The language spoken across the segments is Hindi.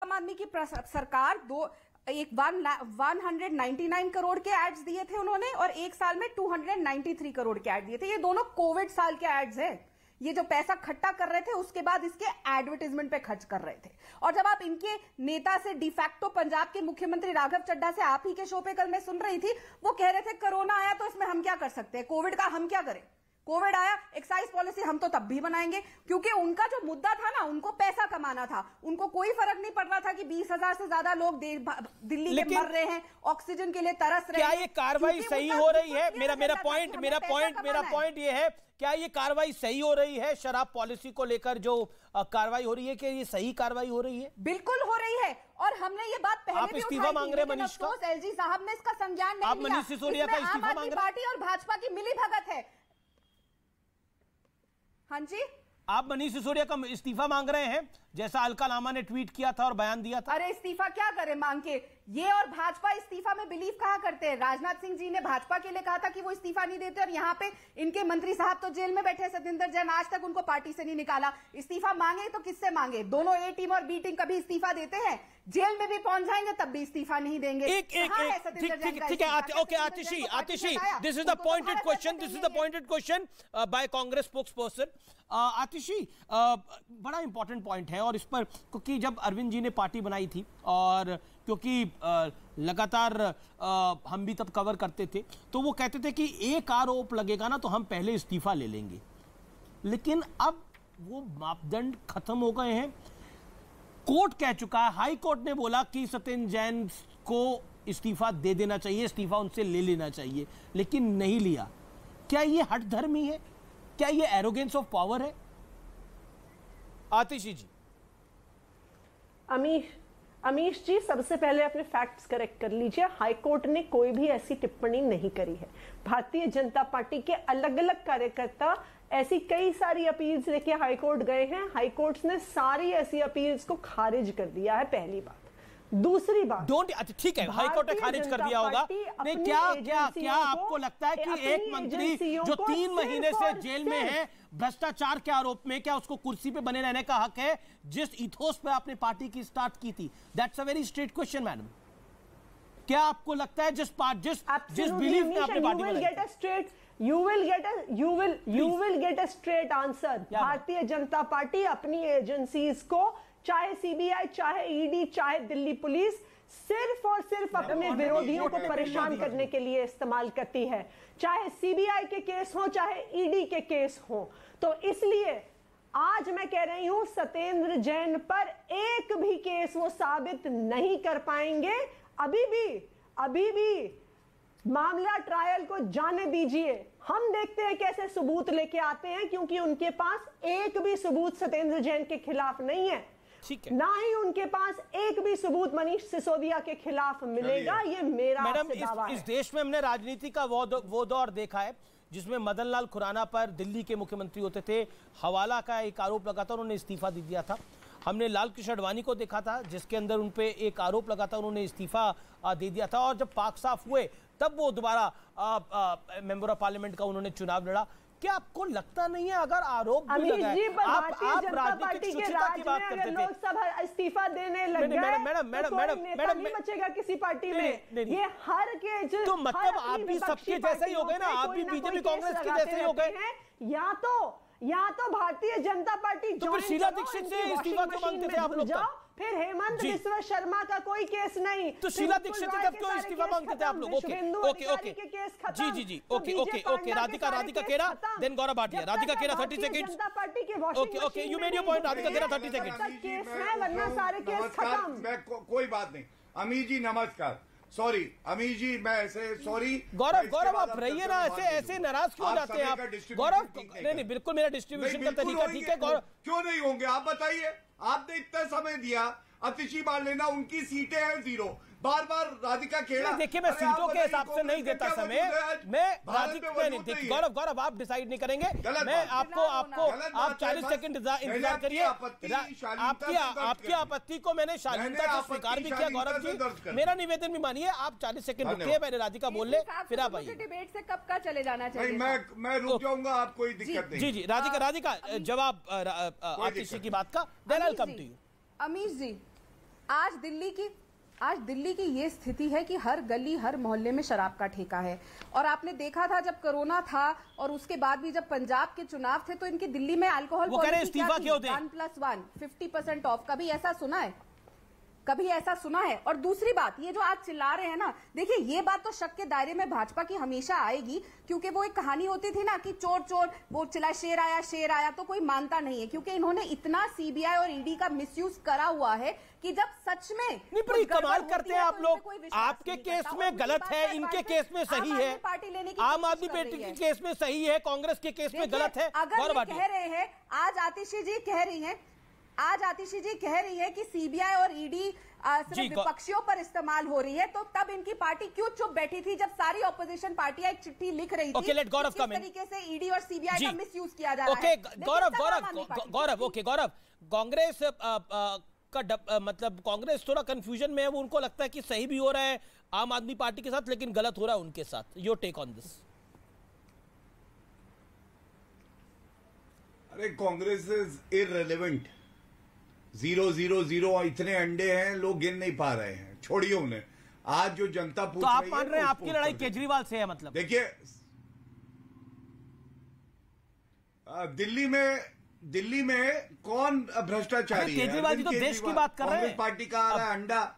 आम आदमी की सरकार 199 करोड़ के एड्स दिए थे उन्होंने, और एक साल में 293 करोड़ के एड दिए थे। ये दोनों कोविड साल के एड्स हैं। ये जो पैसा इकट्ठा कर रहे थे उसके बाद इसके एडवर्टाइजमेंट पे खर्च कर रहे थे। और जब आप इनके नेता से डिफैक्टो पंजाब के मुख्यमंत्री राघव चड्ढा से आप ही के शो पे कल मैं सुन रही थी, वो कह रहे थे कोरोना आया तो इसमें हम क्या कर सकते हैं, कोविड का हम क्या करें, कोविड आया एक्साइज पॉलिसी हम तो तब भी बनाएंगे। क्योंकि उनका जो मुद्दा था ना, उनको पैसा कमाना था, उनको कोई फर्क नहीं पड़ रहा था कि 20,000 से ज्यादा लोग दिल्ली के मर रहे हैं, ऑक्सीजन के लिए तरस रहे हैं। क्या ये कार्रवाई सही हो रही है? मेरा पॉइंट ये है, क्या ये कार्रवाई सही हो रही है? शराब पॉलिसी को लेकर जो कार्रवाई हो रही है, क्या ये सही कार्रवाई हो रही है? बिल्कुल हो रही है। और हमने ये बात पहले आप इस्तीफा मांग रहे हैं मनीष का? एलजी साहब ने इसका संज्ञान नहीं लिया। आप मनीष सिसोदिया का इस्तीफा मांग रहे हैं? पार्टी और भाजपा की मिलीभगत है। हाँ जी, आप मनीष सिसोदिया का इस्तीफा मांग रहे हैं, जैसा अलका लामा ने ट्वीट किया था और बयान दिया था? अरे इस्तीफा क्या करे मांग के, ये और भाजपा इस्तीफा में बिलीव कहा करते हैं। राजनाथ सिंह जी ने भाजपा के लिए कहा था कि वो इस्तीफा नहीं देते, और यहाँ पे इनके मंत्री साहब तो जेल में बैठे, सत्येंद्र जैन, आज तक उनको पार्टी से नहीं निकाला। इस्तीफा मांगे तो किससे मांगे? दोनों ए टीम और बी टीम कभी इस्तीफा देते हैं? जेल में भी पहुंच जाएंगे तब भी इस्तीफा नहीं देंगे। ठीक है, okay Atishi, this is the pointed question by Congress spokesperson. Atishi, बड़ा इंपॉर्टेंट पॉइंट है, और इस पर क्योंकि जब अरविंद जी ने पार्टी बनाई थी, और क्योंकि लगातार हम भी तब कवर करते थे, तो वो कहते थे कि एक आरोप लगेगा ना तो हम पहले इस्तीफा ले लेंगे। लेकिन अब वो मापदंड खत्म हो गए हैं। कोर्ट कह चुका है, हाई कोर्ट ने बोला कि सत्येंद्र जैन को इस्तीफा दे देना चाहिए, इस्तीफा उनसे ले लेना चाहिए, लेकिन नहीं लिया। क्या ये हठधर्मी है? क्या ये एरोगेंस ऑफ पावर है? आतिशी जी। अमीश जी, सबसे पहले अपने फैक्ट्स करेक्ट कर लीजिए। हाई कोर्ट ने कोई भी ऐसी टिप्पणी नहीं करी है। भारतीय जनता पार्टी के अलग अलग कार्यकर्ता ऐसी कई सारी अपील्स लेके हाई कोर्ट गए हैं। हाई कोर्ट ने सारी ऐसी अपील्स को खारिज कर दिया है, पहली बात। दूसरी बात, ठीक है, हाई कोर्ट ने खारिज कर दिया होगा। नहीं, क्या आपको लगता है कि एक मंत्री जो 3 महीने से जेल में है भ्रष्टाचार के आरोप में, क्या उसको कुर्सी पे बने रहने का हक है जिस इथोस पे आपने पार्टी की स्टार्ट की थी? That's a very straight question madam. क्या आपको लगता है जिस बिलीफ में आपने पार्टी बनाई? You will get a straight answer. Bharatiya Janata party अपनी एजेंसीज को, चाहे सीबीआई, चाहे ईडी, चाहे दिल्ली पुलिस, सिर्फ और सिर्फ अपने विरोधियों को परेशान करने के लिए इस्तेमाल करती है। चाहे सीबीआई के केस हो, चाहे ईडी के केस हो। तो इसलिए आज मैं कह रही हूं, सत्येंद्र जैन पर एक भी केस वो साबित नहीं कर पाएंगे। अभी भी मामला ट्रायल को जाने दीजिए, हम देखते हैं कैसे सबूत लेके आते हैं, क्योंकि उनके पास एक भी सबूत सत्येंद्र जैन के खिलाफ नहीं है। ठीक है, ना ही उनके पास एक भी सबूत मनीष सिसोदिया के खिलाफ मिलेगा। ये मेरा दावा है। इस देश में हमने राजनीति का वो दौर देखा है जिसमें मदन लाल खुराना पर दिल्ली के मुख्यमंत्री होते थे, हवाला का एक आरोप लगा था, उन्होंने इस्तीफा दे दिया था। हमने लाल कृष्ण आडवाणी को देखा था जिसके अंदर उन पे एक आरोप लगा था, उन्होंने इस्तीफा दे दिया था, और जब पाक साफ हुए तब वो दोबारा मेंबर ऑफ पार्लियामेंट का उन्होंने चुनाव लड़ा। क्या आपको लगता नहीं है अगर आरोप भी लगा है, आप राजनीतिक शुचिता की बात करते थे, लोग सब इस्तीफा देने लग गए, मैडम नहीं बचेगा किसी पार्टी में। ये हर के तो मतलब आप भी सबके जैसे ही हो गए ना, आप भी बीजेपी कांग्रेस के जैसे ही हो गए। या तो भारतीय जनता पार्टी तो फिर शीला दीक्षित से इस्तीफा क्यों मांगते थे आप लोग? फिर हेमंत बिस्वा शर्मा का कोई केस नहीं, तो शीला दीक्षित से तब क्यों इस्तीफा मांगते थे आप लोग? ओके, जी, ओके। राधिका केरा, देन गौरव भाटिया। राधिका केरा 30 seconds. Okay, you made your point. Radhika केरा 30 सेकंड्स। केस है, वरना सारे केस खत्म। कोई बात नहीं। अमीर जी नमस्कार। सॉरी अमीर जी, मैं ऐसे सॉरी। गौरव आप रहिए ना, ऐसे नाराज क्यों जाते हैं आप? गौरव नहीं, बिल्कुल मेरा डिस्ट्रीब्यूशन का तरीका ठीक है। गौरव क्यों नहीं होंगे आप बताइए? आपने इतना समय दिया, अतिशी मान लेना, उनकी सीटें हैं 0। बार राधिका खेड़ा। देखिए, मैं सीटों के हिसाब से नहीं देता समय, मैं गौरव आप डिसाइड नहीं करेंगे। मैं आपको आप 40 सेकंड इंतजार करिए। आपकी आपत्ति को मैंने शालीनता से स्वीकार भी किया। गौरव जी, मेरा निवेदन भी मानिए, आप 40 सेकंड रुकिए, पहले राधिका बोल ले, फिर आप आइए। डिबेट से कब का चले जाना चाहिए? मैं रुक जाऊंगा, आप कोई दिक्कत नहीं। जी, राधिका जवाब आतिशी की बात का, then I will come to you. Amish ji, आज दिल्ली की ये स्थिति है कि हर गली हर मोहल्ले में शराब का ठेका है। और आपने देखा था जब कोरोना था और उसके बाद भी जब पंजाब के चुनाव थे तो इनकी दिल्ली में अल्कोहल पॉलिसी 1+1 50% ऑफ। कभी ऐसा सुना है? कभी ऐसा सुना है? और दूसरी बात, ये जो आज चिल्ला रहे हैं ना, देखिए ये बात तो शक के दायरे में भाजपा की हमेशा आएगी, क्योंकि वो एक कहानी होती थी ना कि चोर चोर वो चिल्ला शेर आया, तो कोई मानता नहीं है, क्योंकि इन्होंने इतना सीबीआई और ईडी का मिसयूज करा हुआ है कि जब सच में नहीं, पर कमाल करते हैं आप लोग। आपके केस में गलत है, इनके केस में सही है, आम आदमी पार्टी के केस में सही है, कांग्रेस के केस में गलत है। अगर कह रहे हैं, आज आतिशी जी कह रही है कि सीबीआई और ईडी सिर्फ विपक्षियों पर इस्तेमाल हो रही है, तो तब इनकी पार्टी क्यों चुप बैठी थी जब सारी ऑपोजिशन पार्टियां एक चिट्ठी लिख रही थी लेट गौरव किस तरीके से ईडी और सीबीआई का मिसयूज किया जा रहा है। गौरव कांग्रेस का मतलब कांग्रेस थोड़ा कंफ्यूजन में है, वो उनको लगता है कि सही भी हो रहा है आम आदमी पार्टी के साथ लेकिन गलत हो रहा है उनके साथ। Your take on this. अरे कांग्रेस इज इररिलेवेंट, 0-0-0 इतने अंडे हैं लोग गिन नहीं पा रहे हैं, छोड़िए उन्हें। आज जो जनता पूछ रही है, तो आप मान रहे हैं आपकी लड़ाई केजरीवाल से है? मतलब देखिए दिल्ली में कौन भ्रष्टाचारी है? केजरीवाल जी तो देश की बात कर रहे हैं। कांग्रेस पार्टी का आ रहा है अंडा।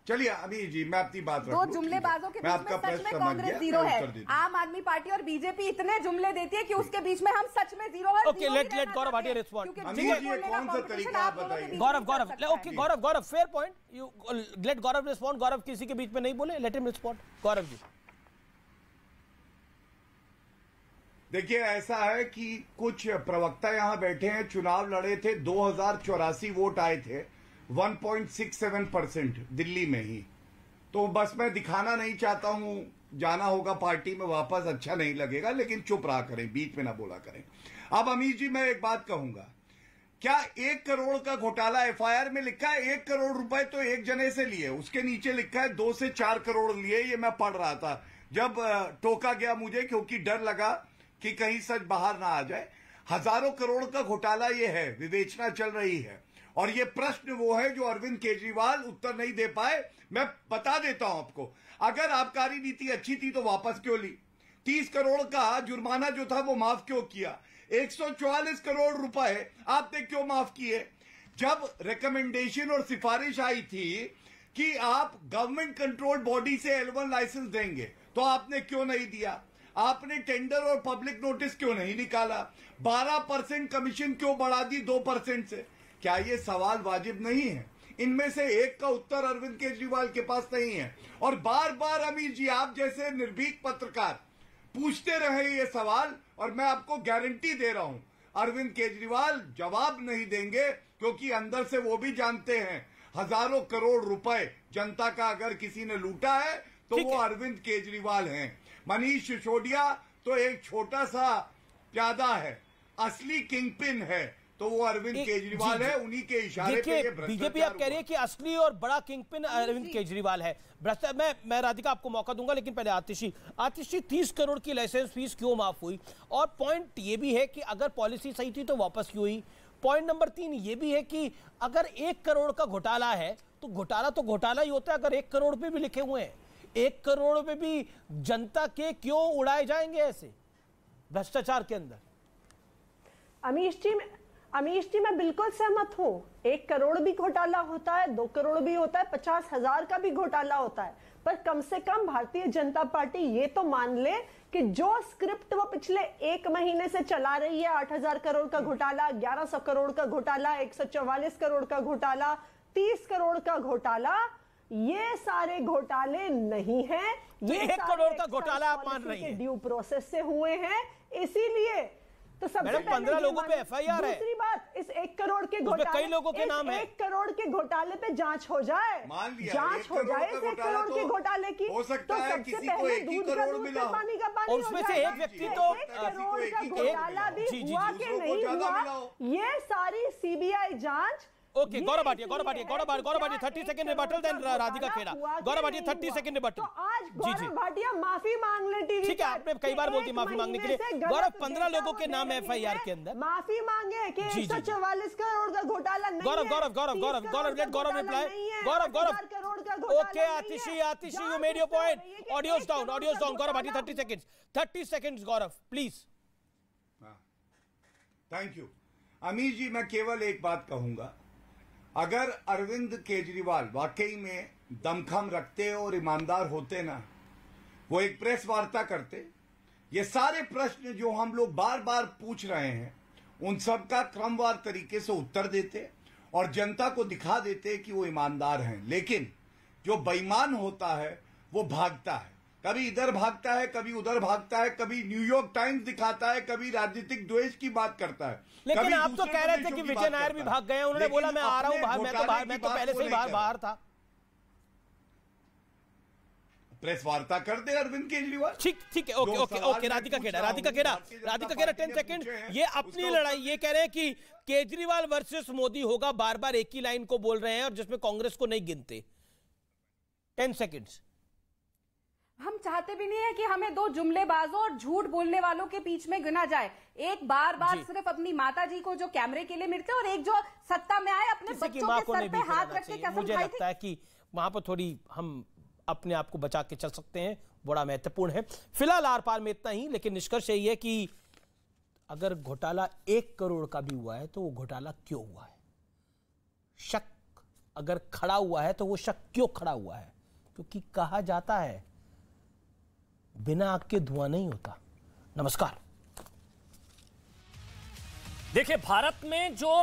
चलिए अभी जी मैं अपनी बात दो जुमलेबाजों के बीच में सच में कांग्रेस जीरो है। आम आदमी पार्टी और बीजेपी इतने जुमले देती है कि उसके बीच में हम सच में जीरो है। Okay, let Gaurav Bhatia respond. कौन सा तरीका आप बताइए? Gaurav fair point, you let Gaurav respond. Gaurav किसी के बीच में नहीं बोले, let him respond. Gaurav ji देखिए, ऐसा है कि कुछ प्रवक्ता यहां बैठे हैं, चुनाव लड़े थे, 2084 वोट आए थे, 1.67% दिल्ली में ही। तो बस मैं दिखाना नहीं चाहता हूं, जाना होगा पार्टी में वापस, अच्छा नहीं लगेगा, लेकिन चुप रहा करें, बीच में ना बोला करें। अब अमीर जी मैं एक बात कहूंगा, क्या 1 करोड़ का घोटाला एफआईआर में लिखा है? 1 करोड़ रुपए तो एक जने से लिए, उसके नीचे लिखा है 2 से 4 करोड़ लिए। ये मैं पढ़ रहा था जब टोका गया मुझे, क्योंकि डर लगा कि कहीं सच बाहर ना आ जाए। हजारों करोड़ का घोटाला ये है, विवेचना चल रही है। और ये प्रश्न वो है जो अरविंद केजरीवाल उत्तर नहीं दे पाए। मैं बता देता हूं आपको, अगर आबकारी नीति अच्छी थी तो वापस क्यों ली? 30 करोड़ का जुर्माना जो था वो माफ क्यों किया? 144 करोड़ रुपए आपने क्यों माफ किए? जब रिकमेंडेशन और सिफारिश आई थी कि आप गवर्नमेंट कंट्रोल बॉडी से L1 लाइसेंस देंगे, तो आपने क्यों नहीं दिया? आपने टेंडर और पब्लिक नोटिस क्यों नहीं निकाला? 12% कमीशन क्यों बढ़ा दी 2% से? क्या ये सवाल वाजिब नहीं है? इनमें से एक का उत्तर अरविंद केजरीवाल के पास नहीं है। और बार बार अमीर जी आप जैसे निर्भीक पत्रकार पूछते रहे ये सवाल, और मैं आपको गारंटी दे रहा हूं अरविंद केजरीवाल जवाब नहीं देंगे, क्योंकि अंदर से वो भी जानते हैं हजारों करोड़ रुपए जनता का अगर किसी ने लूटा है तो वो अरविंद केजरीवाल हैं। मनीष सिसोदिया तो एक छोटा सा प्यादा है, असली किंगपिन है तो वो अरविंद केजरीवाल है। उन्हीं के इशारे पे ये बीजेपी आप कह रही है कि असली और बड़ा किंगपिन अरविंद केजरीवाल है। मैं राधिका आपको मौका दूंगा, लेकिन पहले आतिशी 30 करोड़ की लाइसेंस फीस क्यों माफ हुई? और पॉइंट ये भी है कि अगर पॉलिसी सही थी तो वापस क्यों हुई? पॉइंट नंबर 3 ये भी है कि अगर 1 करोड़ का घोटाला है तो घोटाला ही होता है। अगर 1 करोड़ पे भी लिखे हुए हैं, 1 करोड़ पे भी जनता के क्यों उड़ाए जाएंगे ऐसे भ्रष्टाचार के अंदर? अमीश जी मैं बिल्कुल सहमत हूं। 1 करोड़ भी घोटाला होता है, 2 करोड़ भी होता है, 50,000 का भी घोटाला होता है। पर कम से कम भारतीय जनता पार्टी ये तो मान ले कि जो स्क्रिप्ट वो पिछले 1 महीने से चला रही है, 8,000 करोड़ का घोटाला, 1100 करोड़ का घोटाला, 144 करोड़ का घोटाला, 30 करोड़ का घोटाला, ये सारे घोटाले नहीं हैं। ये 1 करोड़ का घोटाला आप मान रही हैं? ड्यू प्रोसेस से हुए हैं, इसीलिए तो सबसे पहले 15 लोगों पे एफआईआर है। दूसरी बात, इस 1 करोड़ के घोटाले, कई लोगों के नाम है। 1 करोड़ के घोटाले पे जांच हो जाए, जांच हो जाए इस 1 करोड़ के घोटाले की, हो सकता है किसी को 1 ही करोड़ मिला, पानी का पानी, और उसमें से एक व्यक्ति तो 1 करोड़ का घोटाला भी हुआ कि नहीं हुआ, ये सारी सीबीआई जांच okay Gaurav Bhatia 30 second rebuttal, then Radhika Khera. Gaurav Bhatia 30 second rebuttal. तो आज गौरव भाटिया माफी मांग ले टीवी। ठीक है, आपने कई बार बोलती माफी मांगने के लिए। गौरव 15 लोगों के नाम एफआईआर के अंदर माफी मांगे कि 144 करोड़ का घोटाला नहीं है। Gaurav let Gaurav reply. Gaurav okay Atishi you made your point. Audio's down Gaurav Bhatia 30 seconds Gaurav please. Thank you Amish ji, मैं केवल एक बात कहूंगा, अगर अरविंद केजरीवाल वाकई में दमखम रखते और ईमानदार होते ना, वो एक प्रेस वार्ता करते, ये सारे प्रश्न जो हम लोग बार बार पूछ रहे हैं उन सब का क्रमवार तरीके से उत्तर देते और जनता को दिखा देते कि वो ईमानदार हैं। लेकिन जो बेईमान होता है वो भागता है, कभी इधर भागता है, कभी उधर भागता है, कभी न्यूयॉर्क टाइम्स दिखाता है, कभी राजनीतिक द्वेष की बात करता है। लेकिन आप तो कह रहे थे कि विजय नायर भी भाग गए, उन्होंने बोला मैं आ रहा हूं बाहर, मैं तो पहले से ही बाहर था। प्रेस वार्ता कर दे अरविंद केजरीवाल। ठीक है, ओके राधिका खेड़ा 10 सेकंड। ये अपनी लड़ाई ये कह रहे हैं कि केजरीवाल वर्सेस मोदी होगा, बार बार एक ही लाइन को बोल रहे हैं और जिसमें कांग्रेस को नहीं गिनते। 10 सेकंड्स। हम चाहते भी नहीं है कि हमें दो जुमलेबाजों और झूठ बोलने वालों के बीच में गिना जाए। एक बार सिर्फ अपनी माता जी को जो कैमरे के लिए मिलते और एक जो सत्ता में आए अपने बच्चों के सर पे हाथ रख के कसम मुझे खाई लगता है कि वहां पर थोड़ी हम अपने आप को बचा के चल सकते हैं, बड़ा महत्वपूर्ण है। फिलहाल आर पार में इतना ही, लेकिन निष्कर्ष यही है कि अगर घोटाला 1 करोड़ का भी हुआ है तो वो घोटाला क्यों हुआ है, शक अगर खड़ा हुआ है तो वो शक क्यों खड़ा हुआ है, क्योंकि कहा जाता है बिना आग के धुआं नहीं होता। नमस्कार। देखिए, भारत में जो